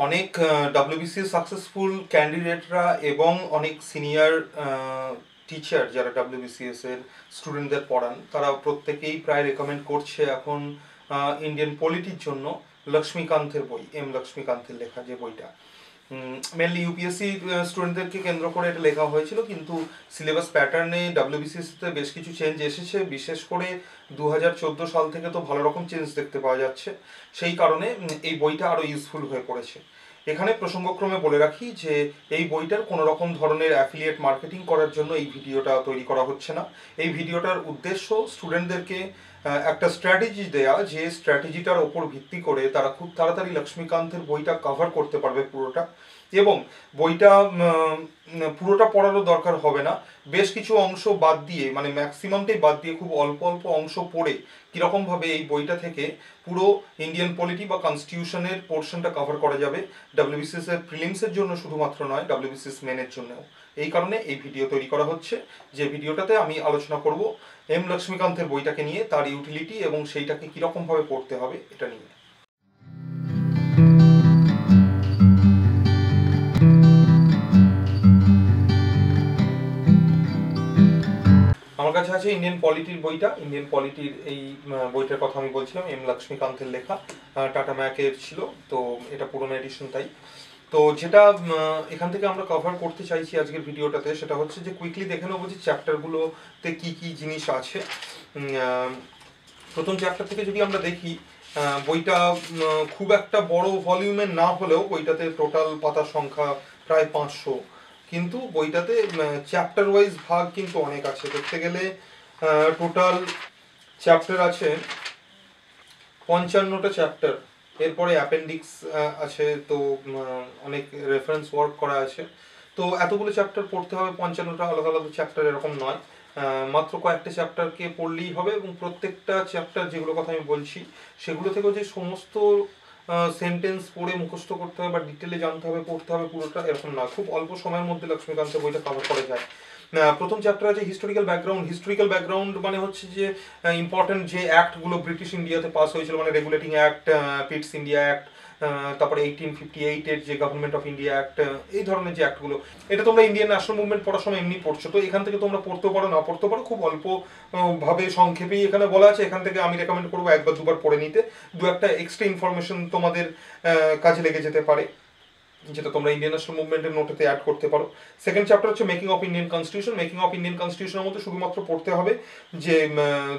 অনেক WBC successful ক্যান্ডিডেটরা এবং অনেক সিনিয়র টিচার যারা ডাব্লিউবিসিএস এর স্টুডেন্টদের পড়ান তারা প্রত্যেকেই প্রায় রেকমেন্ড করছে এখন ইন্ডিয়ান পলিটির জন্য লক্ষ্মীকান্তের বই, লক্ষ্মীকান্তের লেখা যে বইটা। মেনলি ইউপিএসসি স্টুডেন্টদেরকে কেন্দ্র করে এটা লেখা হয়েছিল, কিন্তু সিলেবাস প্যাটার্নে ডাব্লিউবিসিএসতে বেশ কিছু চেঞ্জ এসেছে। বিশেষ করে 2014 সাল থেকে তো ভালো রকম চেঞ্জ দেখতে পাওয়া যাচ্ছে, সেই কারণে এই বইটা আরও ইউজফুল হয়ে পড়েছে। এখানে প্রসঙ্গক্রমে বলে রাখি যে এই বইটার কোনো রকম ধরনের অ্যাফিলিয়েট মার্কেটিং করার জন্য এই ভিডিওটা তৈরি করা হচ্ছে না। এই ভিডিওটার উদ্দেশ্য স্টুডেন্টদেরকে একটা স্ট্র্যাটেজি দেয়া, যে স্ট্র্যাটেজিটার ওপর ভিত্তি করে তারা খুব তাড়াতাড়ি লক্ষ্মীকান্তের বইটা কভার করতে পারবে পুরোটা, এবং বইটা পুরোটা পড়ারও দরকার হবে না। বেশ কিছু অংশ বাদ দিয়ে, মানে ম্যাক্সিমামটাই বাদ দিয়ে খুব অল্প অল্প অংশ পড়ে কীরকমভাবে এই বইটা থেকে পুরো ইন্ডিয়ান পলিটি বা কনস্টিটিউশনের পোর্শনটা কভার করা যাবে, ডাব্লিউবিসিএস এর প্রিলিমসের জন্য শুধুমাত্র নয়, ডাব্লিউবিসিএস মেনের জন্যও। এই কারণে এই ভিডিও তৈরি করা হচ্ছে, যে ভিডিওটাতে আমি আলোচনা করব লক্ষ্মীকান্তের বইটাকে নিয়ে, তার ইউটিলিটি এবং সেইটাকে কীরকমভাবে পড়তে হবে এটা নিয়ে। আমার কাছে আছে ইন্ডিয়ান পলিটির বইটা। ইন্ডিয়ান পলিটির এই বইটার কথা আমি বলছিলাম, লক্ষ্মীকান্তের লেখা, টাটা ম্যাকের ছিল, তো এটা পুরোনো এডিশন। তাই তো যেটা এখান থেকে আমরা কভার করতে চাইছি আজকের ভিডিওটাতে, সেটা হচ্ছে যে কুইকলি দেখে নেবো যে চ্যাপ্টারগুলোতে কি কি জিনিস আছে। প্রথম চ্যাপ্টার থেকে যদি আমরা দেখি, বইটা খুব একটা বড় ভলিউমের না হলেও বইটাতে টোটাল পাতার সংখ্যা প্রায় 500, কিন্তু বইটাতে চ্যাপ্টার ওয়াইজ ভাগ কিন্তু অনেক আছে। দেখতে গেলে টোটাল চ্যাপ্টার আছে 55টা চ্যাপ্টার। এরপরে অ্যাপেন্ডিক্স আছে, তো অনেক রেফারেন্স ওয়ার্ক করা আছে। তো এতগুলো চ্যাপ্টার পড়তে হবে, 55টা আলাদা আলাদা চ্যাপ্টার এরকম নয়, মাত্র কয়েকটা চ্যাপ্টারকে পড়লেই হবে। এবং প্রত্যেকটা চ্যাপ্টার যেগুলো কথা আমি বলছি সেগুলো থেকেও যে সমস্ত সেন্টেন্স পড়ে মুখস্থ করতে হবে বা ডিটেলে জানতে হবে, পড়তে হবে পুরোটা, এরকম না। খুব অল্প সময়ের মধ্যে লক্ষ্মীকান্তের বইটা কভার করা যায়। প্রথম চ্যাপ্টার আছে হিস্টোরিক্যাল ব্যাকগ্রাউন্ড। হিস্টোরিক্যাল ব্যাকগ্রাউন্ড মানে হচ্ছে যে ইম্পর্টেন্ট যে অ্যাক্টগুলো ব্রিটিশ ইন্ডিয়াতে পাস হয়েছিল, মানে রেগুলেটিং অ্যাক্ট, পিটস ইন্ডিয়া অ্যাক্ট, তারপরে 1858-এর যে গভর্নমেন্ট অফ ইন্ডিয়া অ্যাক্ট, এই ধরনের যে অ্যাক্টগুলো, এটা তোমরা ইন্ডিয়ান ন্যাশনাল মুভমেন্ট পড়ার সময় এমনি পড়ছো, তো এখান থেকে তোমরা পড়তেও পারো, না পড়তে পারো। খুব অল্প ভাবে সংক্ষেপেই এখানে বলা আছে। এখান থেকে আমি রেকমেন্ড করবো একবার দুবার পড়ে নিতে, দু একটা এক্সট্রা ইনফরমেশন তোমাদের কাজে লেগে যেতে পারে, যেটা তোমরা ইন্ডিয়ান ন্যাশনাল মুভমেন্টের নোটেতে অ্যাড করতে পারো। সেকেন্ড চ্যাপ্টার হচ্ছে making of Indian constitution. Making of Indian কনস্টিটিউশনের মধ্যে শুধুমাত্র পড়তে হবে যে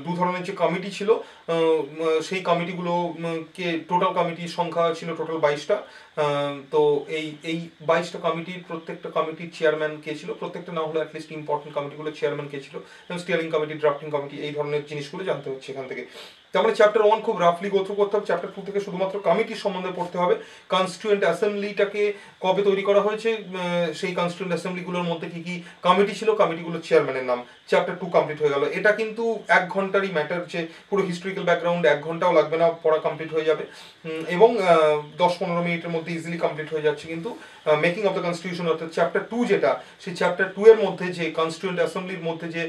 দু ধরনের যে কমিটি ছিল, সেই কমিটিগুলো কে, টোটাল কমিটির সংখ্যা ছিল টোটাল 22টা। তো এই এই 22টা কমিটির প্রত্যেকটা কমিটির চেয়ারম্যান কে ছিল, প্রত্যেকটা না হলে অ্যাটলিস্ট ইম্পর্টেন্ট কমিটিগুলো চেয়ারম্যান কে ছিল, স্টিয়ারিং কমিটি, ড্রাফটিং কমিটি, এই ধরনের জিনিসগুলো জানতে হচ্ছে এখান থেকে। তারপরে চ্যাপ্টার 1 খুব রাফলি গো থ্রু করতে হবে। চ্যাপ্টার 2 থেকে শুধুমাত্র কমিটির সম্বন্ধে পড়তে হবে। কনস্টিটিউয়েন্ট অ্যাসেম্বলিটাকে কবে তৈরি করা হয়েছে, সেই কনস্টিটিউয়েন্ট অ্যাসেম্বলিগুলোর মধ্যে কি কি কমিটি ছিল, কমিটিগুলোর চেয়ারম্যানের নাম। চ্যাপ্টার 2 কমপ্লিট হয়ে গেল। এটা কিন্তু 1 ঘন্টারই ম্যাটার, যে পুরো হিস্টোরিক্যাল ব্যাকগ্রাউন্ড 1 ঘন্টাও লাগবে না, পড়া কমপ্লিট হয়ে যাবে, এবং 10-15 মিনিটের মধ্যে ইজিলি কমপ্লিট হয়ে যাচ্ছে। কিন্তু মেকিং অফ দ্য কনস্টিটিউশন অর্থাৎ চ্যাপ্টার 2 যেটা, সেই চ্যাপ্টার 2 এর মধ্যে যে কনস্টিটিউয়েন্ট অ্যাসেম্বলির মধ্যে যে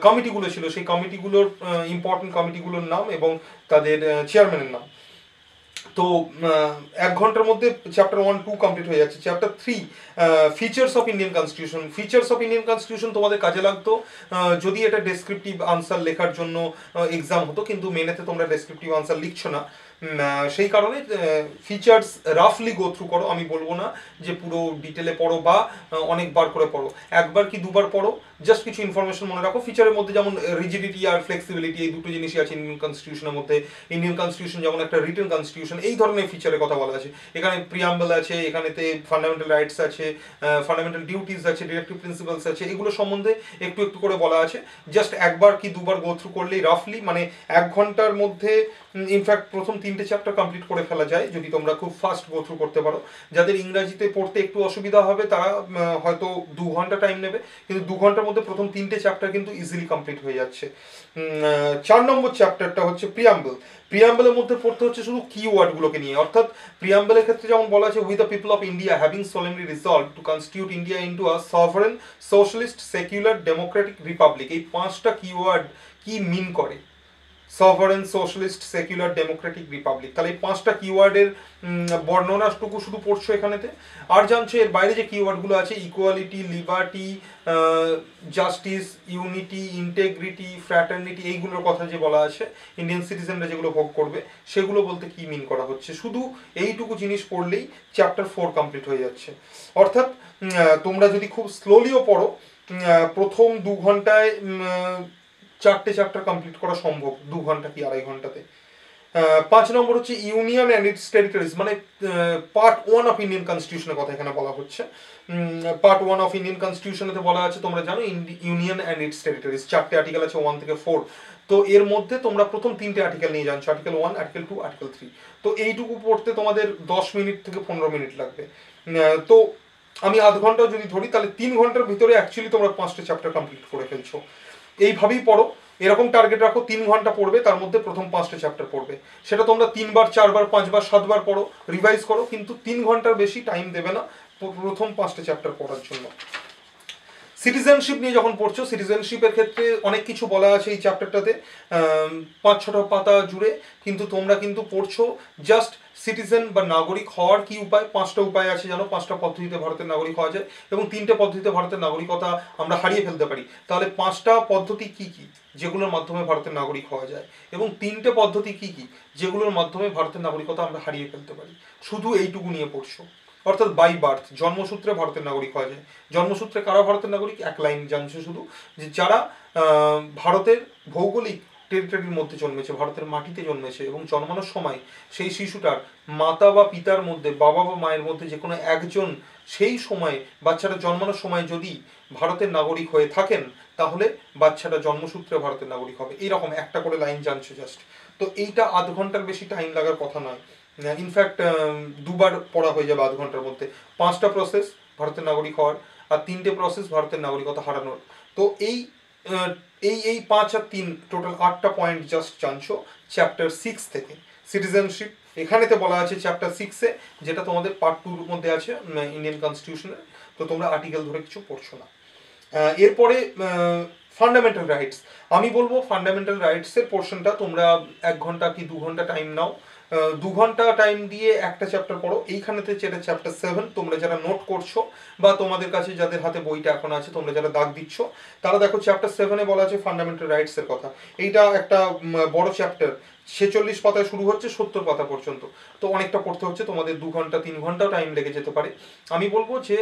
কমিটিগুলো ছিল, সেই কমিটিগুলোর ইম্পর্টেন্ট কমিটিগুলোর নাম এবং তাদের চেয়ারম্যানের নাম। তো 1 ঘন্টার মধ্যে চ্যাপ্টার 1-2 কমপ্লিট হয়ে যাচ্ছে। Chapter 3 features of Indian constitution. Features of Indian constitution তোমাদের কাজে লাগতো যদি এটা ডেসক্রিপটিভ আনসার লেখার জন্য এক্সাম হতো, কিন্তু মেনেতে তোমরা ডেসক্রিপটিভ আনসার লিখছো না, সেই কারণে ফিচার্স রাফলি গো থ্রু করো। আমি বলবো না যে পুরো ডিটেলে পড়ো বা অনেকবার করে পড়ো, একবার কি দুবার পড়ো, জাস্ট কিছু ইনফরমেশন মনে রাখো। ফিচারের মধ্যে যেমন রিজিডিটি আর ফ্লেক্সিবিলিটি, এই দুটো জিনিসই আছে ইন্ডিয়ান কনস্টিটিউশনের মধ্যে। ইন্ডিয়ান কনস্টিটিউশন যেমন একটা রিটেন কনস্টিটিউশন, এই ধরনের ফিচারের কথা বলা আছে এখানে। প্রিয়াম্বল আছে, এখানেতে ফান্ডামেন্টাল রাইটস আছে, ফান্ডামেন্টাল ডিউটিস আছে, ডিরেক্টিভ প্রিন্সিপালস আছে, এগুলো সম্বন্ধে একটু একটু করে বলা আছে। জাস্ট একবার কি দুবার গো থ্রু করলেই রাফলি, মানে 1 ঘন্টার মধ্যে ইনফ্যাক্ট প্রথম 3টে চ্যাপ্টার কমপ্লিট করে ফেলা যায় যদি তোমরা খুব ফাস্ট গো থ্রু করতে পারো। যাদের ইংরাজিতে পড়তে একটু অসুবিধা হবে তারা হয়তো 2 ঘন্টা টাইম নেবে, কিন্তু 2 ঘন্টার মধ্যে প্রথম 3টে চ্যাপ্টার কিন্তু ইজিলি কমপ্লিট হয়ে যাচ্ছে। 4 নম্বর চ্যাপ্টারটা হচ্ছে প্রিয়াম্বল। প্রিয়াম্বলের মধ্যে পড়তে হচ্ছে শুধু কিওয়ার্ডগুলোকে নিয়ে, অর্থাৎ প্রিয়াম্বলের ক্ষেত্রে যেমন বলা আছে, with the people of India having সোলেমলি resolve two constitute India into a sovereign socialist secular Democratic Republic. এই 5টা কিওয়ার্ড কি মিন করে sovereign, socialist, secular, Democratic, Republic. তাহলে এই 5টা কিওয়ার্ডের বর্ণনাটুকু শুধু পড়ছো এখানেতে। আর জানছো এর বাইরে যে কিওয়ার্ডগুলো আছে, equality, liberty, justice, unity, integrity, fraternity, এইগুলোর কথা যে বলা আছে, ইন্ডিয়ান সিটিজেনরা যেগুলো ভোগ করবে সেগুলো বলতে কি মিন করা হচ্ছে, শুধু এইটুকু জিনিস পড়লেই চ্যাপ্টার 4 কমপ্লিট হয়ে যাচ্ছে। অর্থাৎ তোমরা যদি খুব স্লোলিও পড়ো, প্রথম 2 ঘন্টায় 4টে চ্যাপ্টার কমপ্লিট করা সম্ভব, 2 ঘন্টা কি 2.5 ঘন্টাতে। 5 নম্বর হচ্ছে ইউনিয়ন অ্যান্ড ইটস টেরিটরিজ, মানে পার্ট 1 অফ ইন্ডিয়ান কনস্টিটিউশনের কথা এখানে বলা হচ্ছে। পার্ট 1 অফ ইন্ডিয়ান কনস্টিটিউশনেতে বলা আছে, তোমরা জানো ইউনিয়ন অ্যান্ড ইটস টেরিটরিজ 4টে আর্টিকেল আছে 1 থেকে 4। তো এর মধ্যে তোমরা প্রথম 3টে আর্টিকেল নিয়ে জানছো, আর্টিকেল 1, আর্টিকেল 2, আর্টিকেল 3। তো এইটুকু পড়তে তোমাদের 10 মিনিট থেকে 15 মিনিট লাগবে। তো আমি আধ ঘন্টা যদি ধরি, তাহলে 3 ঘন্টার ভিতরে অ্যাকচুয়ালি তোমরা 5টে চ্যাপ্টার কমপ্লিট করে ফেলছো। এইভাবেই পড়ো, এরকম টার্গেট রাখো, 3 ঘন্টা পড়বে, তার মধ্যে প্রথম 5টে চ্যাপ্টার পড়বে। সেটা তোমরা 3 বার, 4 বার, 5 বার, 7 বার পড়ো, রিভাইজ করো, কিন্তু 3 ঘন্টার বেশি টাইম দেবে না প্রথম 5টে চ্যাপ্টার পড়ার জন্য। সিটিজেনশিপ নিয়ে যখন পড়ছো, সিটিজেনশিপের ক্ষেত্রে অনেক কিছু বলা আছে এই চ্যাপ্টারটাতে, 5-6টা পাতা জুড়ে, কিন্তু তোমরা কিন্তু পড়ছো জাস্ট সিটিজেন বা নাগরিক হওয়ার কি উপায়। 5টা উপায় আছে জানো, 5টা পদ্ধতিতে ভারতের নাগরিক হওয়া যায়, এবং 3টে পদ্ধতিতে ভারতের নাগরিকতা আমরা হারিয়ে ফেলতে পারি। তাহলে 5টা পদ্ধতি কি কি যেগুলোর মাধ্যমে ভারতের নাগরিক হওয়া যায়, এবং 3টে পদ্ধতি কি কি যেগুলোর মাধ্যমে ভারতের নাগরিকতা আমরা হারিয়ে ফেলতে পারি, শুধু এইটুকু নিয়ে পড়ছো। অর্থাৎ বাই বার্থ, জন্মসূত্রে ভারতের নাগরিক হওয়া যায়। জন্মসূত্রে কারা ভারতের নাগরিক, এক লাইন জানছো শুধু, যে যারা ভারতের ভৌগোলিক টেরিটরির মধ্যে জন্মেছে, ভারতের মাটিতে জন্মেছে, এবং জন্মানোর সময় সেই শিশুটার মাতা বা পিতার মধ্যে, বাবা বা মায়ের মধ্যে যে কোনো একজন সেই সময়, বাচ্চাটা জন্মানোর সময় যদি ভারতের নাগরিক হয়ে থাকেন, তাহলে বাচ্চাটা জন্মসূত্রে ভারতের নাগরিক হবে। এইরকম একটা করে লাইন জানছো জাস্ট। তো এইটা আধ ঘন্টার বেশি টাইম লাগার কথা নয়, ইনফ্যাক্ট 2 বার পড়া হয়ে যাবে আধ ঘন্টার মধ্যে। 5টা প্রসেস ভারতের নাগরিক হওয়ার, আর 3টে প্রসেস ভারতের নাগরিকতা হারানোর। তো এই এই 5 আর 3 টোটাল 8টা পয়েন্ট জাস্ট জানছো চ্যাপ্টার 6 থেকে। সিটিজেনশিপ এখানেতে বলা আছে চ্যাপ্টার 6-এ, যেটা তোমাদের পার্ট 2-র মধ্যে আছে ইন্ডিয়ান কনস্টিটিউশনের। তো তোমরা আর্টিকেল ধরে কিছু পড়ছো না। এরপরে ফান্ডামেন্টাল রাইটস। আমি বলবো ফান্ডামেন্টাল রাইটসের পোর্শনটা তোমরা 1 ঘন্টা কি 2 ঘন্টা টাইম নাও, 2 ঘন্টা টাইম দিয়ে একটা চ্যাপ্টার পড়ো। এইখানেতে যেটা চ্যাপ্টার 7, তোমরা যারা নোট করছো বা তোমাদের কাছে যাদের হাতে বইটা এখন আছে, তোমরা যারা দাগ দিচ্ছ, তারা দেখো চ্যাপ্টার 7-এ বলা আছে ফান্ডামেন্টাল রাইটসের কথা। এইটা একটা বড় চ্যাপ্টার, 46 পাতায় শুরু হচ্ছে, 70 পাতা পর্যন্ত। তো অনেকটা পড়তে হচ্ছে, তোমাদের 2 ঘন্টা 3 ঘন্টাও টাইম লেগে যেতে পারে। আমি বলবো যে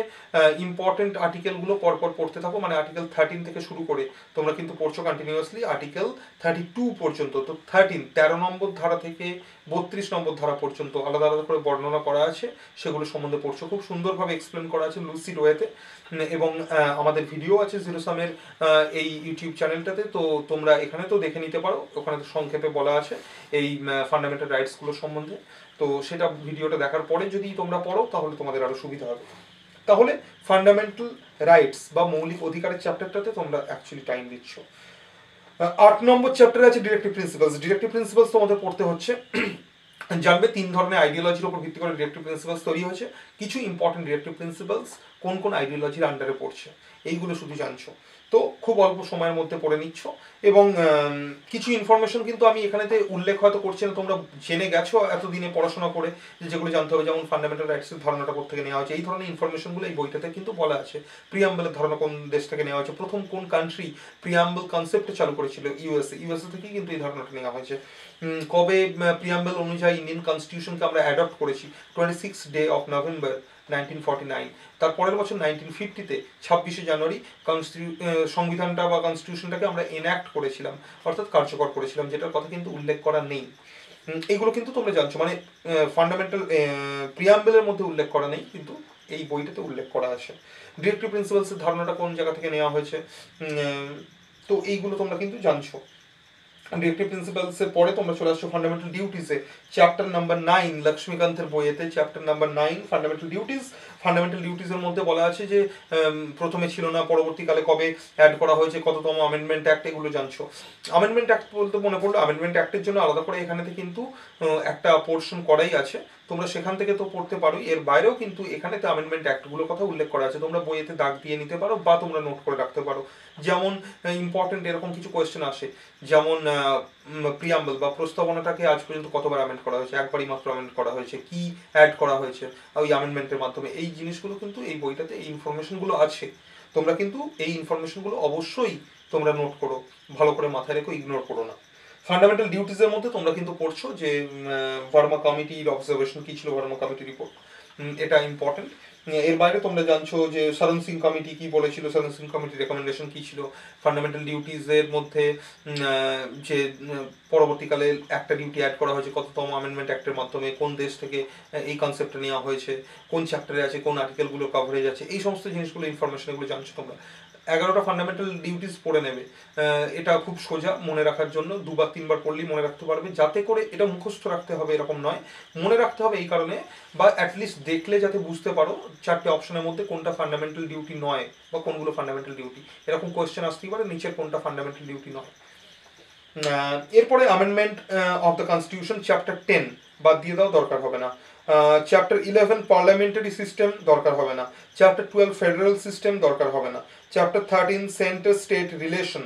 ইম্পর্টেন্ট আর্টিকেলগুলো পরপর পড়তে থাকো, মানে আর্টিকেল 13 থেকে শুরু করে তোমরা কিন্তু পড়ছো কন্টিনিউয়াসলি আর্টিকেল 32 পর্যন্ত। তো 13 নম্বর ধারা থেকে 32 নম্বর ধারা পর্যন্ত আলাদা আলাদা করে বর্ণনা করা আছে, সেগুলো সম্বন্ধে পড়ছো। খুব সুন্দরভাবে এক্সপ্লেন করা আছে লুসিড ওয়েতে, এবং আমাদের ভিডিও আছে জিরোসামের এই ইউটিউব চ্যানেলটাতে। তো তোমরা এখানে তো দেখে নিতে পারো, ওখানে তো সংক্ষেপে বলা আছে এই ফান্ডামেন্টাল রাইটসগুলো সম্বন্ধে। তো সেটা ভিডিওটা দেখার পরে যদি তোমরা পড়ো, তাহলে তোমাদের আরও সুবিধা হবে। তাহলে ফান্ডামেন্টাল রাইটস বা মৌলিক অধিকারের চ্যাপ্টারটাতে তোমরা অ্যাকচুয়ালি টাইম দিচ্ছ। 8 নম্বর চ্যাপ্টারে আছে ডিরেক্টিভ প্রিন্সিপালস। ডিরেক্টিভ প্রিন্সিপালস তোমাদের পড়তে হচ্ছে। জানবে 3 ধরনের আইডিওলজির উপর ভিত্তি করে ডিরেক্টিভ প্রিন্সিপালস তৈরি হয়েছে। কিছু ইম্পর্টেন্ট ডিরেক্টিভ প্রিন্সিপালস কোন কোন আইডিওলজির আন্ডারে পড়ছে, এইগুলো শুধু জানছো। তো খুব অল্প সময়ের মধ্যে পড়ে নিচ্ছ, এবং কিছু ইনফরমেশন কিন্তু আমি এখানেতে উল্লেখ হয়তো করছি না, তোমরা জেনে গেছো এতদিনে পড়াশোনা করে, যেগুলো জানতে হবে। যেমন ফান্ডামেন্টাল রাইটসের ধারণাটা কোথা থেকে নেওয়া হয়েছে, এই ধরনের ইনফরমেশনগুলো এই বইটাতে কিন্তু বলা আছে। প্রিয়াম্বলের ধারণা কোন দেশ থেকে নেওয়া হয়েছে, প্রথম কোন কান্ট্রি প্রিয়াম্বল কনসেপ্টে চালু করেছিল, ইউএসএ থেকেই কিন্তু এই ধারণাটা নেওয়া হয়েছে। কবে প্রিয়াম্বল অনুযায়ী ইন্ডিয়ান কনস্টিটিউশনকে আমরা অ্যাডপ্ট করেছি, 26 নভেম্বর 1949। তার পরের বছর 1950-তে 26শে জানুয়ারি সংবিধানটা বা কনস্টিটিউশনটাকে আমরা এনঅ্যাক্ট করেছিলাম, অর্থাৎ কার্যকর করেছিলাম, যেটার কথা কিন্তু উল্লেখ করা নেই। এইগুলো কিন্তু তোমরা জানছো, মানে ফান্ডামেন্টাল প্রিয়াম্বলের মধ্যে উল্লেখ করা নেই, কিন্তু এই বইটাতে উল্লেখ করা আছে। ডিরেক্টিভ প্রিন্সিপালসের ধারণাটা কোন জায়গা থেকে নেওয়া হয়েছে, তো এইগুলো তোমরা কিন্তু জানছো। ডিরেক্টিভ প্রিন্সিপালসের পরে তোমরা চলে আসছো ফান্ডামেন্টাল ডিউটিসে, চ্যাপ্টার নাম্বার 9 লক্ষ্মীকান্তের বইয়েতে, chapter number 9 fundamental duties. Fundamental ডিউটিসের মধ্যে বলা আছে যে প্রথমে ছিল না, পরবর্তীকালে কবে অ্যাড করা হয়েছে, কততম অ্যামেন্ডমেন্ট অ্যাক্ট, এগুলো জানছো। অ্যামেন্ডমেন্ট অ্যাক্ট বলতে মনে পড়লো, অ্যামেন্ডমেন্ট অ্যাক্টের জন্য আলাদা করে এখানেতে কিন্তু একটা পোর্শন করাই আছে, তোমরা সেখান থেকে তো পড়তে পারো। এর বাইরেও কিন্তু এখানেতে অ্যামেন্ডমেন্ট অ্যাক্টগুলোর কথা উল্লেখ করা আছে, তোমরা বইয়েতে দাগ দিয়ে নিতে পারো বা তোমরা নোট করে রাখতে পারো। যেমন ইম্পর্টেন্ট এরকম কিছু কোয়েশ্চেন আসে, যেমন প্রিয়াম্বল বা প্রস্তাবনাটাকে আজ পর্যন্ত কতবার অ্যামেন্ড করা হয়েছে, একবারই মাত্র অ্যামেন্ড করা হয়েছে, কি অ্যাড করা হয়েছে ওই অ্যামেন্ডমেন্টের মাধ্যমে, এই জিনিসগুলো কিন্তু এই বইটাতে এই ইনফরমেশনগুলো আছে। তোমরা কিন্তু এই ইনফরমেশনগুলো অবশ্যই তোমরা নোট করো, ভালো করে মাথায় রেখো, ইগনোর করো না। ফান্ডামেন্টাল ডিউটিসের মধ্যে তোমরা কিন্তু পড়ছো যে ভার্মা কমিটির অবজারভেশন কি ছিল, ভার্মা কমিটি রিপোর্ট, এটা ইম্পর্টেন্ট। এর বাইরে তোমরা জানছো যে সরণ সিং কমিটি কি বলেছিল, সরণ সিং কমিটির রেকমেন্ডেশন কি ছিল। ফান্ডামেন্টাল ডিউটিসের মধ্যে যে পরবর্তীকালে একটা ডিউটি অ্যাড করা হয়েছে কততম অ্যামেন্ডমেন্ট অ্যাক্টের মাধ্যমে, কোন দেশ থেকে এই কনসেপ্টটা নেওয়া হয়েছে, কোন চ্যাপ্টারে আছে, কোন আর্টিকেলগুলো কভারেজ আছে, এই সমস্ত জিনিসগুলো ইনফরমেশন এগুলো জানছো তোমরা। 11টা ফান্ডামেন্টাল ডিউটিস পড়ে নেবে, এটা খুব সোজা মনে রাখার জন্য, 2-3 বার পড়লেই মনে রাখতে পারবে। যাতে করে এটা মুখস্থ রাখতে হবে এরকম নয়, মনে রাখতে হবে এই কারণে, বা অ্যাটলিস্ট দেখলে যাতে বুঝতে পারো 4টে অপশনের মধ্যে কোনটা ফান্ডামেন্টাল ডিউটি নয় বা কোনগুলো ফান্ডামেন্টাল ডিউটি। এরকম কোয়েশ্চেন আসতেই পারে নিচের কোনটা ফান্ডামেন্টাল ডিউটি নয়। এরপরে amendment of the constitution chapter 10 বাদ দিয়ে দাও, দরকার হবে না। চ্যাপ্টার 11 পার্লামেন্টারি সিস্টেম দরকার হবে না। চ্যাপ্টার 12 ফেডারেল সিস্টেম দরকার হবে না। Chapter 13 centre state relation.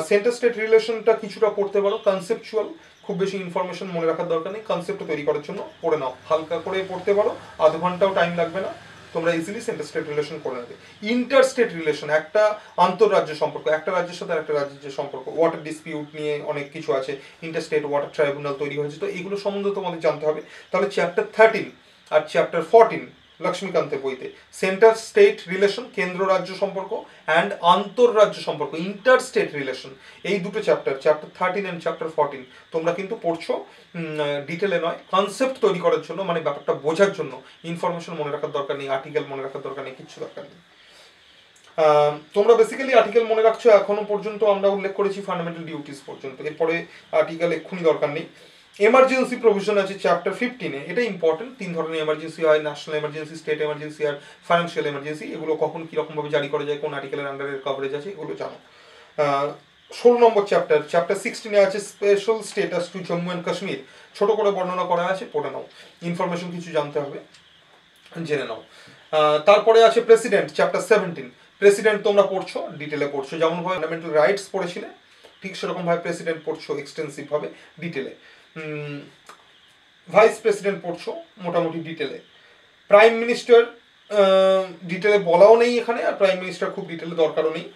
Centre state রিলেশনটা কিছুটা পড়তে পারো, কনসেপচুয়াল, খুব বেশি ইনফরমেশন মনে রাখার দরকার নেই, কনসেপ্টটা তৈরি করার জন্য পড়ে নাও, হালকা করে পড়তে পারো, আধ ঘন্টাও টাইম লাগবে না, তোমরা ইজিলি সেন্টার স্টেট রিলেশন করে নেবে। ইন্টার স্টেট রিলেশন একটা আন্তঃরাজ্য সম্পর্ক, একটা রাজ্যের সাথে একটা রাজ্যের সম্পর্ক, ওয়াটার ডিসপিউট নিয়ে অনেক কিছু আছে, ইন্টার স্টেট ওয়াটার ট্রাইব্যুনাল তৈরি হয়েছে, তো এগুলো সম্বন্ধে তোমাদের জানতে হবে। তাহলে চ্যাপ্টার 13 আর চ্যাপ্টার 14 লক্ষ্মীকান্তের বইতে সেন্টার স্টেট রিলেশন, কেন্দ্র রাজ্য সম্পর্ক, অ্যান্ড আন্তঃরাজ্য সম্পর্ক, ইন্টার স্টেট রিলেশন, এই দুটো চ্যাপ্টার 13 অ্যান্ড চ্যাপ্টার 14 তোমরা কিন্তু পড়ছো ডিটেলে নয়, কনসেপ্ট তৈরি করার জন্য, মানে ব্যাপারটা বোঝার জন্য। ইনফরমেশন মনে রাখার দরকার নেই, আর্টিকেল মনে রাখার দরকার নেই, কিচ্ছু দরকার নেই। তোমরা বেসিক্যালি আর্টিকেল মনে রাখছো এখনো পর্যন্ত, আমরা উল্লেখ করেছি ফান্ডামেন্টাল ডিউটিস পর্যন্ত, এরপরে আর্টিকেল এক্ষুনি দরকার নেই। এমার্জেন্সি প্রভিশন আছে চ্যাপ্টার 15-এ, এটা ইম্পর্টেন্ট। 3 ধরনের এমার্জেন্সি হয়, ন্যাশনাল এমার্জেন্সি, স্টেট এমার্জেন্সি আর ফাইন্যান্সিয়াল এমার্জেন্সি। এগুলো কখন কীরকমভাবে জারি করা যায়, কোন আর্টিকেলের আন্ডারের কভারেজ আছে, এগুলো জানো। 16 নম্বর চ্যাপ্টার 16-এ আছে special status to Jammu and Kashmir, ছোট করে বর্ণনা করা আছে, পড়ে নাও, ইনফরমেশন কিছু জানতে হবে জেনে নাও। তারপরে আছে প্রেসিডেন্ট চ্যাপ্টার 17, প্রেসিডেন্ট তোমরা পড়ছো, ডিটেলে পড়ছো, যেমন ভাবে ফান্ডামেন্টাল রাইটস পড়েছিলে ঠিক সেরকম ভাবে প্রেসিডেন্ট পড়ছো এক্সটেন্সিভ ভাবে, ডিটেলে। ভাইস প্রেসিডেন্ট পড়ছো মোটামুটি ডিটেলে। প্রাইম মিনিস্টার ডিটেলে বলাও নেই এখানে, আর প্রাইম মিনিস্টার খুব ডিটেলে দরকারও নেই,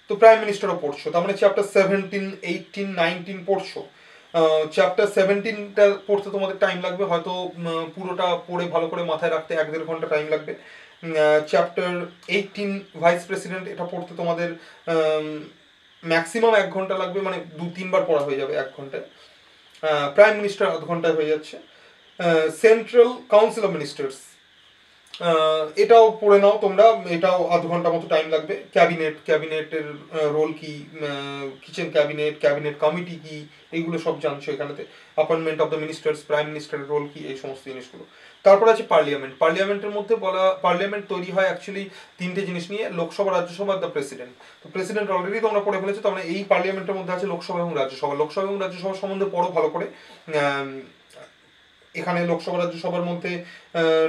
তো প্রাইম মিনিস্টারও পড়ছো, তার মানে চ্যাপ্টার 17, 18, 19 পড়ছো। চ্যাপ্টার 17টা পড়তে তোমাদের টাইম লাগবে, হয়তো পুরোটা পড়ে ভালো করে মাথায় রাখতে 1-1.5 ঘন্টা টাইম লাগবে। চ্যাপ্টার 18 ভাইস প্রেসিডেন্ট, এটা পড়তে তোমাদের ম্যাক্সিমাম 1 ঘন্টা লাগবে, মানে 2-3 বার পড়া হয়ে যাবে 1 ঘন্টায়। প্রাইম মিনিস্টার আধ ঘন্টায় হয়ে যাচ্ছে। সেন্ট্রাল কাউন্সিল অফ মিনিস্টার্স, এটাও পড়ে নাও তোমরা, এটাও আধ ঘন্টা মতো টাইম লাগবে। ক্যাবিনেটের রোল কি, কিচেন ক্যাবিনেট কমিটি কি, এইগুলো সব জানছো এখানেতে। Appointment of the ministers, prime মিনিস্টারের রোল কি, এই সমস্ত জিনিসগুলো। তারপর আছে পার্লিয়ামেন্ট। পার্লিয়ামেন্টের মধ্যে বলা, পার্লিয়ামেন্ট তৈরি হয় অ্যাকচুয়ালি 3টে জিনিস নিয়ে, লোকসভা, রাজ্যসভা, দ্য প্রেসিডেন্ট। তো প্রেসিডেন্ট অলরেডি তোমরা পড়ে ফেলেছো, তার মানে এই পার্লিয়ামেন্টের মধ্যে আছে লোকসভা এবং রাজ্যসভা। লোকসভা এবং রাজ্যসভা সম্বন্ধে পড়ো ভালো করে। এখানে লোকসভা রাজ্যসভার মধ্যে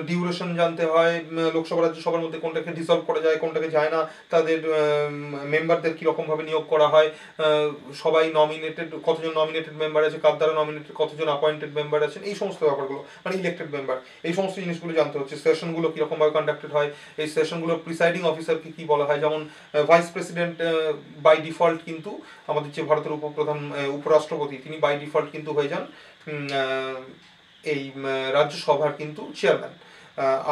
ডিউরেশন জানতে হয়, লোকসভা রাজ্যসভার মধ্যে কোনটাকে ডিসলভ করা যায়, কোনটাকে যায় না, তাদের মেম্বারদের কীরকমভাবে নিয়োগ করা হয়, সবাই নমিনেটেড, কতজন নমিনেটেড মেম্বার আছে, কার দ্বারা নমিনেটেড, কতজন অ্যাপয়েন্টেড মেম্বার আছেন, এই সমস্ত ব্যাপারগুলো, মানে ইলেক্টেড মেম্বার, এই সমস্ত জিনিসগুলো জানতে হচ্ছে। সেশনগুলো কীরকমভাবে কন্ডাক্টেড হয়, এই সেশনগুলোর প্রিসাইডিং অফিসারকে কী বলা হয়, যেমন ভাইস প্রেসিডেন্ট বাই ডিফল্ট কিন্তু আমাদের যে ভারতের উপরাষ্ট্রপতি, তিনি বাই ডিফল্ট কিন্তু হয়ে যান এই রাজ্যসভার কিন্তু চেয়ারম্যান।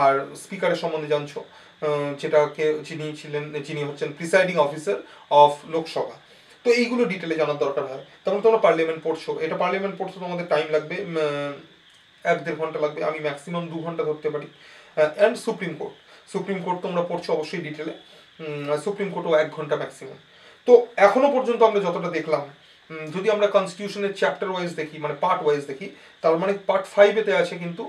আর স্পিকারের সম্বন্ধে জানছো, যেটাকে যিনি হচ্ছেন প্রিসাইডিং অফিসার অফ লোকসভা। তো এইগুলো ডিটেলে জানার দরকার হয়। তারপরে তোমরা পার্লামেন্ট পড়ছো, এটা পার্লামেন্ট পড়তে তোমাদের টাইম লাগবে 1-1.5 ঘন্টা লাগবে, আমি ম্যাক্সিমাম 2 ঘন্টা ধরতে পারি। অ্যান্ড সুপ্রিম কোর্ট তোমরা পড়ছো অবশ্যই ডিটেলে, সুপ্রিম কোর্টও 1 ঘন্টা ম্যাক্সিমাম। তো এখনো পর্যন্ত আমরা যতটা দেখলাম, যদি আমরা কনস্টিটিউশনের চ্যাপ্টার ওয়াইজ দেখি, মানে পার্ট ওয়াইজ দেখি, তার মানে পার্ট 5-এতে আছে কিন্তু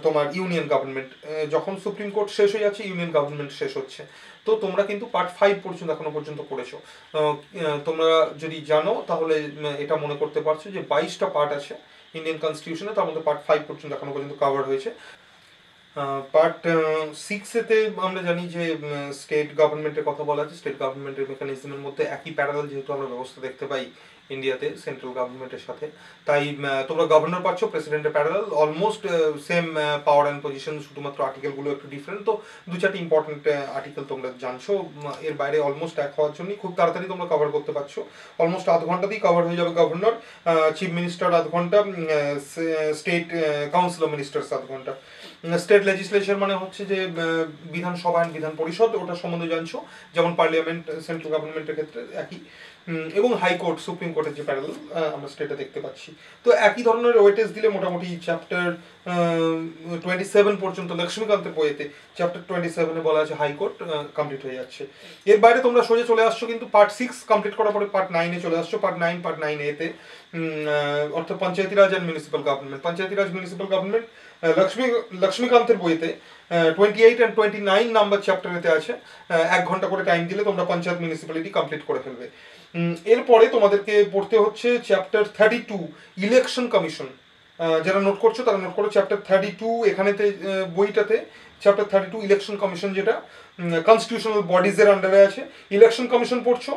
তোমার ইউনিয়ন গভর্নমেন্ট। যখন সুপ্রিম কোর্ট শেষ হয়ে যাচ্ছে, ইউনিয়ন গভর্নমেন্ট শেষ হচ্ছে, তো তোমরা কিন্তু পার্ট 5 পর্যন্ত এখনো পর্যন্ত পড়েছো। তোমরা যদি জানো তাহলে এটা মনে করতে পারছো যে 22টা পার্ট আছে ইন্ডিয়ান কনস্টিটিউশনে, তার মধ্যে পার্ট 5 পর্যন্ত এখনো পর্যন্ত কভার হয়েছে। পার্ট 6-এতে আমরা জানি যে স্টেট গভর্নমেন্টের কথা বলা আছে। স্টেট গভর্নমেন্টের মেকানিজমের মধ্যে একই প্যারালাল যেহেতু আমরা ব্যবস্থা দেখতে পাই ইন্ডিয়াতে সেন্ট্রাল গভর্নমেন্টের সাথে, তাই তোমরা গভর্নর পাচ্ছ প্রেসিডেন্টের parallel, almost same power and position, শুধুমাত্র আর্টিকেলগুলো একটু ডিফারেন্ট। তো 2-4টি ইম্পর্টেন্ট আর্টিকেল তোমরা জানছো, এর বাইরে অলমোস্ট এক হওয়ার জন্যই খুব তাড়াতাড়ি তোমরা কভার করতে পারছো। অলমোস্ট আধ ঘন্টাতেই কভার হয়ে যাবে গভর্নর, চিফ মিনিস্টার আধ ঘন্টা, স্টেট কাউন্সিল অফ মিনিস্টার্স আধ ঘন্টা। স্টেট লেজিসলেচার মানে হচ্ছে যে বিধানসভা অ্যান্ড বিধান পরিষদ, ওটা সম্বন্ধে জানছো, যেমন পার্লামেন্ট সেন্ট্রাল গভর্নমেন্টের ক্ষেত্রে একই, এবং হাইকোর্ট সুপ্রিম কোর্টের যে প্যারালাল আমরা স্টেটে দেখতে পাচ্ছি। তো একই ধরনের ওয়েটেজ দিলে মোটামুটি চ্যাপ্টার 27 পর্যন্ত লক্ষ্মীকান্তের বইয়েতে চ্যাপ্টার 27-এ বলা আছে হাইকোর্ট কমপ্লিট হয়ে যাচ্ছে। এর বাইরে তোমরা সোজা চলে আসছো কিন্তু পার্ট 6 কমপ্লিট করার পরে পার্ট 9-এ চলে আসছো। পার্ট 9 এতে অর্থাৎ panchayati raj and municipal government. Panchayati raj municipal government লক্ষ্মীকান্তের বইতে 28 অ্যান্ড 29 নাম্বার চ্যাপ্টারেতে আছে। 1 ঘন্টা করে টাইম দিলে তোমরা পঞ্চায়েত মিউনিসিপ্যালিটি কমপ্লিট করে ফেলবে। এরপরে তোমাদেরকে পড়তে হচ্ছে চ্যাপ্টার 32 ইলেকশন কমিশন। যারা নোট করছো তারা নোট করো, চ্যাপ্টার 32 এখানেতে বইটাতে চ্যাপ্টার 32 ইলেকশন কমিশন, যেটা কনস্টিটিউশনাল বডিজের আন্ডারে আছে। ইলেকশন কমিশন পড়ছো,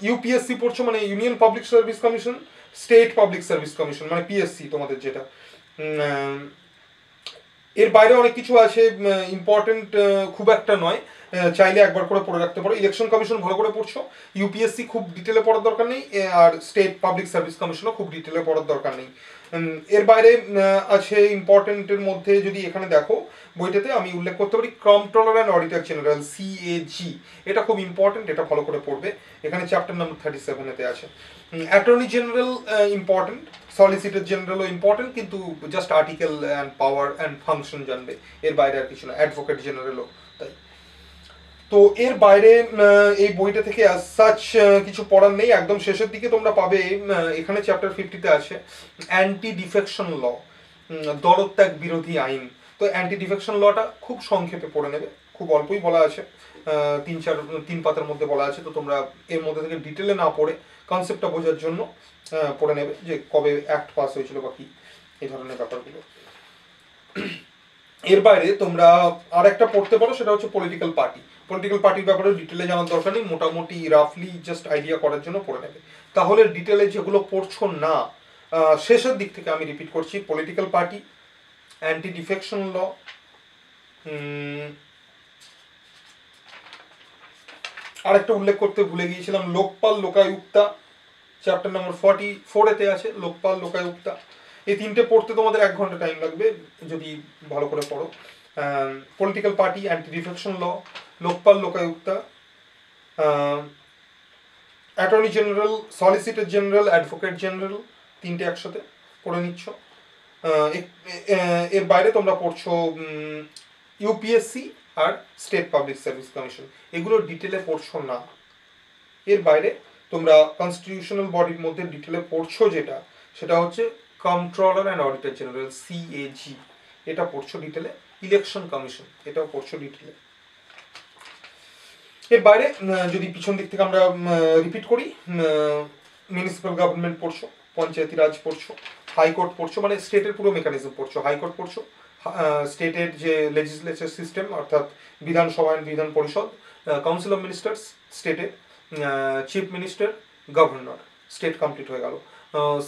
ইউপিএসসি পড়ছো মানে union public service commission, state public service commission মানে পিএসসি তোমাদের যেটা। এর বাইরে অনেক কিছু আছে, ইম্পর্টেন্ট খুব একটা নয়, চাইলে একবার করে পড়ে রাখতে পারো। ইলেকশন কমিশন ভালো করে পড়ছো, ইউপিএসসি খুব ডিটেলে পড়ার দরকার নেই, আর স্টেট পাবলিক সার্ভিস কমিশনও খুব ডিটেলে পড়ার দরকার নেই। এর বাইরে আছে ইম্পর্টেন্টের মধ্যে যদি এখানে দেখো বইটাতে আমি উল্লেখ করতে পারি comptroller and auditor general, CAG, এটা খুব ইম্পর্টেন্ট, এটা ভালো করে পড়বে। এখানে চ্যাপ্টার নাম্বার 37-এতে আছে। অ্যাটর্নি জেনারেল ইম্পর্টেন্ট, সলিসিটর জেনারেলও ইম্পর্টেন্ট, কিন্তু just article and power and function জানবে, এর বাইরে আর কিছু না। অ্যাডভোকেট জেনারেলও তাই। তো এর বাইরে এই বইটা থেকে সাচ কিছু পড়ার নেই। একদম শেষের দিকে তোমরা পাবে এখানে চ্যাপ্টার 50-তে আছে অ্যান্টি ডিফেকশন ল, দলত্যাগ বিরোধী আইন। তো অ্যান্টি ডিফেকশন লটা খুব সংক্ষেপে পড়ে নেবে, খুব অল্পই বলা আছে, 3 পাতার মধ্যে বলা আছে। তো তোমরা এর মধ্যে থেকে ডিটেলে না পড়ে কনসেপ্টটা বোঝার জন্য পড়ে নেবে যে কবে অ্যাক্ট পাস হয়েছিল বা কি, এই ধরনের ব্যাপারগুলো। এর বাইরে তোমরা আর একটা পড়তে পারো, সেটা হচ্ছে পলিটিক্যাল পার্টি। পলিটিক্যাল পার্টির ব্যাপারে ডিটেলে জানার দরকার নেই, মোটামুটি রাফলি জাস্ট আইডিয়া করার জন্য পড়ে নেবে। তাহলে ডিটেলে যেগুলো পড়ছো না, শেষের দিক থেকে আমি রিপিট করছি, political party, anti defection law, আরেকটা উল্লেখ করতে ভুলে গিয়েছিলাম, লোকপাল লোকায়ুক্তা, চ্যাপ্টার নাম্বার 44-এতে আছে লোকপাল লোকায়ুক্তা। এই 3টে পড়তে তোমাদের 1 ঘন্টা টাইম লাগবে যদি ভালো করে পড়ো। Political party, anti defection law, Lokpal Lokayukta, attorney general, solicitor general, advocate general, 3টে একসাথে পড়ে নিচ্ছ। এর বাইরে তোমরা পড়ছো ইউপিএসসি আর স্টেট পাবলিক সার্ভিস কমিশন, এগুলো ডিটেলে পড়ছো না। এর বাইরে তোমরা কনস্টিটিউশনাল বডির মধ্যে ডিটেলে পড়ছো যেটা, সেটা হচ্ছে controller and auditor general, CAG, এটা পড়ছো ডিটেলে। ইলেকশন কমিশন, এটাও পড়ছো ডিটেলে। এর বাইরে যদি পিছন দিক থেকে আমরা রিপিট করি, মিউনিসিপ্যাল গভর্নমেন্ট পড়ছো, পঞ্চায়েতি রাজ পড়ছো, হাইকোর্ট পড়ছো, মানে স্টেটের পুরো মেকানিজম পড়ছো, হাইকোর্ট পড়ছো, স্টেটের যে লেজিসলেচার সিস্টেম অর্থাৎ বিধানসভা অ্যান্ড বিধান পরিষদ, কাউন্সিল অফ মিনিস্টার্স স্টেটের, chief minister, governor, state complete হয়ে গেল।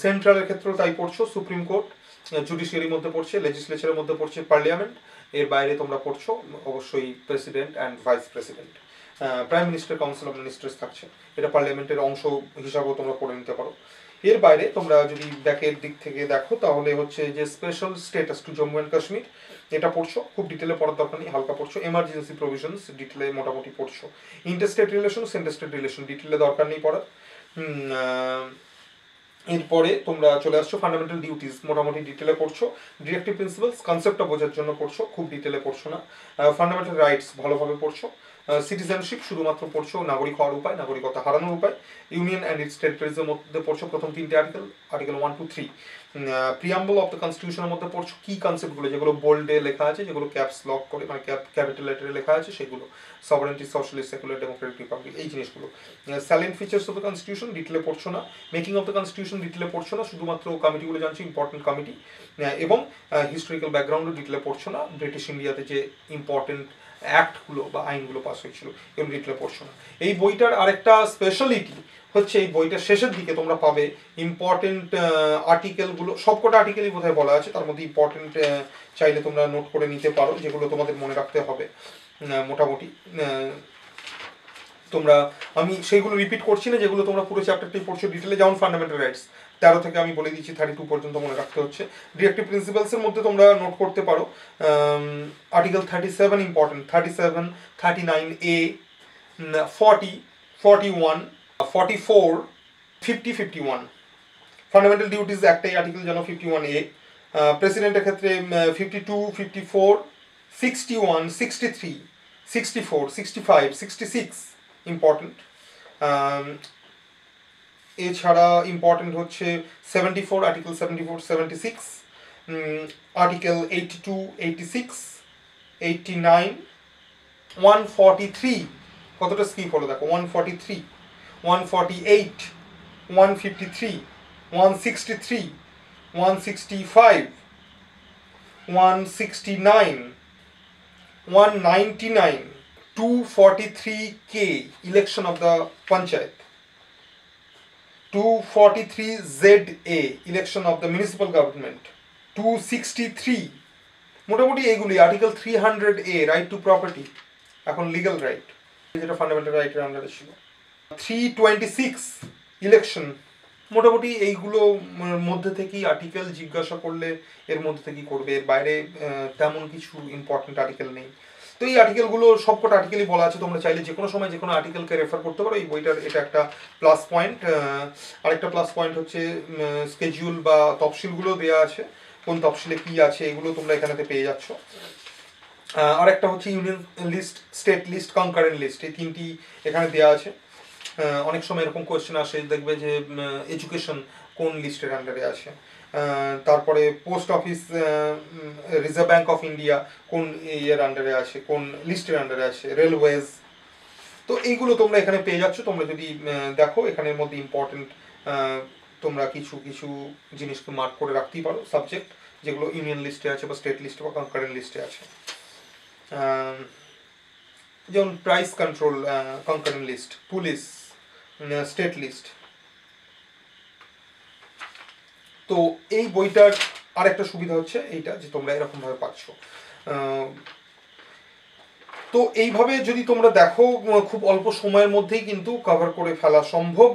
সেন্ট্রালের ক্ষেত্রেও তাই পড়ছো, সুপ্রিম কোর্ট, জুডিশিয়ারির মধ্যে পড়ছে, লেজিসলেচারের মধ্যে পড়ছে পার্লামেন্ট। এর বাইরে তোমরা পড়ছো অবশ্যই president and vice president, prime minister, council of ministers থাকছে, এটা পার্লামেন্টের অংশ হিসাবেও তোমরা পড়ে নিতে পারো। এর বাইরে তোমরা যদি ব্যাকের দিক থেকে দেখো তাহলে হচ্ছে যে special status to Jammu and Kashmir, এটা পড়ছো, খুব ডিটেলে পড়ার দরকার নেই, হালকা পড়ছো। এমার্জেন্সি প্রভিশনস ডিটেলে মোটামুটি পড়ছো। ইন্টারস্টেট রিলেশন, সেন্টারস্টেট রিলেশন ডিটেলে দরকার নেই পড়ার। এরপরে তোমরা চলে আসছো ফান্ডামেন্টাল ডিউটিস, মোটামুটি ডিটেলে পড়ছো। ডিরেক্টিভ প্রিন্সিপালস কনসেপ্টটা বোঝার জন্য পড়ছো, খুব ডিটেলে পড়ছো না। ফান্ডামেন্টাল রাইটস ভালোভাবে পড়ছো। সিটিজেনশিপ শুধুমাত্র পড়ছো নাগরিক হওয়ার উপায়, নাগরিকতা হারানোর উপায়। ইউনিয়ন অ্যান্ড ইটস টেরিটরিজের মধ্যে পড়ছো প্রথম 3টে article 1 to 3। Preamble of the কনস্টিটিউশনের মধ্যে পড়ছো কি কনসেপ্টগুলো, যেগুলো বোল্ডে লেখা আছে, যেগুলো ক্যাপস লক করে মানে ক্যাপিটাল লেটারে লেখা আছে সেগুলো, sovereignty, socialist, secular, Democratic Republic, এই জিনিসগুলো। স্যালেন্ট ফিচার্স অফ দ্য কনস্টিটিউশন ডিটেলে পড়ছো না, মেকিং অফ দ্য কনস্টিটিউশন ডিটেলে পড়ছো না, শুধুমাত্র কমিটিগুলো জানছো, ইম্পর্টেন্ট কমিটি, এবং হিস্টোরিক্যাল ব্যাকগ্রাউন্ডও ডিটেলে পড়ছো না, ব্রিটিশ ইন্ডিয়াতে যে ইম্পর্টেন্ট অ্যাক্টগুলো বা আইনগুলো পাস হয়েছিল এগুলো ডিটেলে পড়ছো না। এই বইটার আরেকটা স্পেশালিটি হচ্ছে এই বইটার শেষের দিকে তোমরা পাবে ইম্পর্টেন্ট আর্টিকেলগুলো, সবকটা আর্টিকেলই বোধহয় বলা আছে, তার মধ্যে ইম্পর্টেন্ট চাইলে তোমরা নোট করে নিতে পারো, যেগুলো তোমাদের মনে রাখতে হবে মোটামুটি। তোমরা আমি সেইগুলো রিপিট করছি না, যেগুলো তোমরা পুরো চ্যাপ্টারটাই পড়ছো ডিটেলে, যেমন ফান্ডামেন্টাল রাইটস 13 থেকে আমি বলে দিচ্ছি 32 পর্যন্ত মনে রাখতে হচ্ছে। ডিরেক্টিভ প্রিন্সিপালসের মধ্যে তোমরা নোট করতে পারো article 37 important, 37, 39A, 40, 41, 44, 50, 51। Fundamental duties একটাই আর্টিকেল যেন 51A। প্রেসিডেন্টের ক্ষেত্রে 52, 54, 61, 63, 64, 65, 66 ইম্পর্টেন্ট। এছাড়া ইম্পর্টেন্ট হচ্ছে 74, আর্টিকেল 74, 76, আর্টিকেল 82, 86, 89, 143, কতটা স্কিপ হলো দেখো, 143, 148, 153, 163, 165, 169, 199, 243K election of the panchayat, 243ZA election of the municipal government, 263 মোটামুটি এইগুলি। Article 300A right two property, এখন লিগ্যাল রাইট, যেটা ফান্ডামেন্টাল রাইটের আন্ডারে ছিল। 326 ইলেকশন, মোটামুটি এইগুলো মধ্যে থেকেই আর্টিকেল জিজ্ঞাসা করলে এর মধ্যে থেকেই করবে, এর বাইরে তেমন কিছু ইম্পর্টেন্ট আর্টিকেল নেই। তো এই আর্টিকেলগুলো সবকটা আর্টিকেলই বলা আছে, তোমরা চাইলে যে কোনো সময় যে কোনো আর্টিকেলকে রেফার করতে পারো এই বইটার, এটা একটা প্লাস পয়েন্ট। আরেকটা প্লাস পয়েন্ট হচ্ছে স্কেডিউল বা তফসিলগুলো দেওয়া আছে, কোন তফসিলে কি আছে এগুলো তোমরা এখানেতে পেয়ে যাচ্ছ। আরেকটা হচ্ছে union list, state list, concurrent list, এই তিনটি এখানে দেওয়া আছে। অনেক সময় এরকম কোয়েশ্চেন আসে, দেখবে যে এডুকেশন কোন লিস্টের আন্ডারে আছে, তারপরে post office, reserve bank of India কোন ইয়ের আন্ডারে আছে, কোন লিস্টের আন্ডারে আছে, রেলওয়েজ। তো এইগুলো তোমরা এখানে পেয়ে যাচ্ছ। তোমরা যদি দেখো এখানের মধ্যে ইম্পর্টেন্ট তোমরা কিছু কিছু জিনিসকে মার্ক করে রাখতেই পারো, সাবজেক্ট যেগুলো ইউনিয়ন লিস্টে আছে বা স্টেট লিস্টে বা কনকারেন্ট লিস্টে আছে। যেমন price control concurrent list, police state list. তো এই বইটার আরেকটা সুবিধা হচ্ছে এইটা যে তোমরা এরকমভাবে পাচ্ছ। তো এইভাবে যদি তোমরা দেখো খুব অল্প সময়ের মধ্যেই কিন্তু কভার করে ফেলা সম্ভব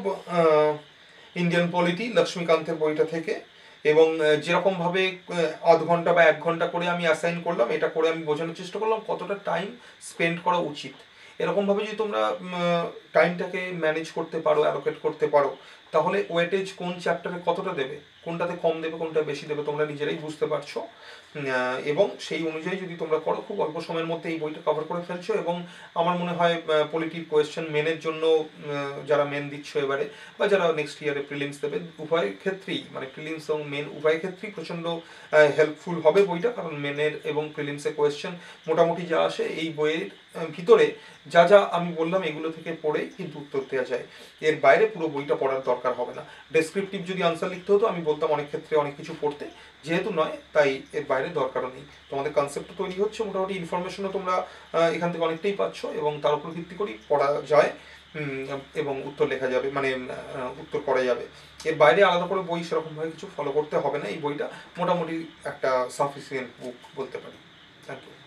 ইন্ডিয়ান পলিটি লক্ষ্মীকান্তের বইটা থেকে। এবং যেরকমভাবে আধ ঘন্টা বা 1 ঘন্টা করে আমি অ্যাসাইন করলাম, এটা করে আমি বোঝানোর চেষ্টা করলাম কতটা টাইম স্পেন্ড করা উচিত। এরকমভাবে যদি তোমরা টাইমটাকে ম্যানেজ করতে পারো, অ্যালোকেট করতে পারো, তাহলে ওয়েটেজ কোন চ্যাপ্টারে কতটা দেবে, কোনটাতে কম দেবে, কোনটা বেশি দেবে তোমরা নিজেরাই বুঝতে পারছো। এবং সেই অনুযায়ী যদি তোমরা করো খুব অল্প সময়ের মধ্যে এই বইটা কভার করে ফেলছো। এবং আমার মনে হয় পলিটির কোয়েশ্চেন মেনের জন্য যারা মেন দিচ্ছ এবারে বা যারা নেক্সট ইয়ারে প্রিলিমস দেবে, উভয় ক্ষেত্রেই মানে প্রিলিমস এবং মেন উভয় ক্ষেত্রেই প্রচণ্ড হেল্পফুল হবে বইটা। কারণ মেনের এবং প্রিলিমসের কোয়েশ্চেন মোটামুটি যা আসে এই বইয়ের ভিতরে যা যা আমি বললাম এগুলো থেকে পড়েই কিন্তু উত্তর দেওয়া যায়, এর বাইরে পুরো বইটা পড়ার দরকার হবে না। ডেসক্রিপটিভ যদি আনসার লিখতে হতো আমি বলতাম অনেক ক্ষেত্রে অনেক কিছু পড়তে, যেহেতু নয় তাই এর বাইরে দরকারও নেই। তোমাদের কনসেপ্টও তৈরি হচ্ছে, মোটামুটি ইনফরমেশনও তোমরা এখান থেকে অনেকটাই পাচ্ছ এবং তার উপর ভিত্তি করেই পড়া যায় এবং উত্তর লেখা যাবে, মানে উত্তর করা যাবে। এর বাইরে আলাদা করে বই সেরকমভাবে কিছু ফলো করতে হবে না। এই বইটা মোটামুটি একটা সাফিসিয়েন্ট বুক বলতে পারি। Thank you.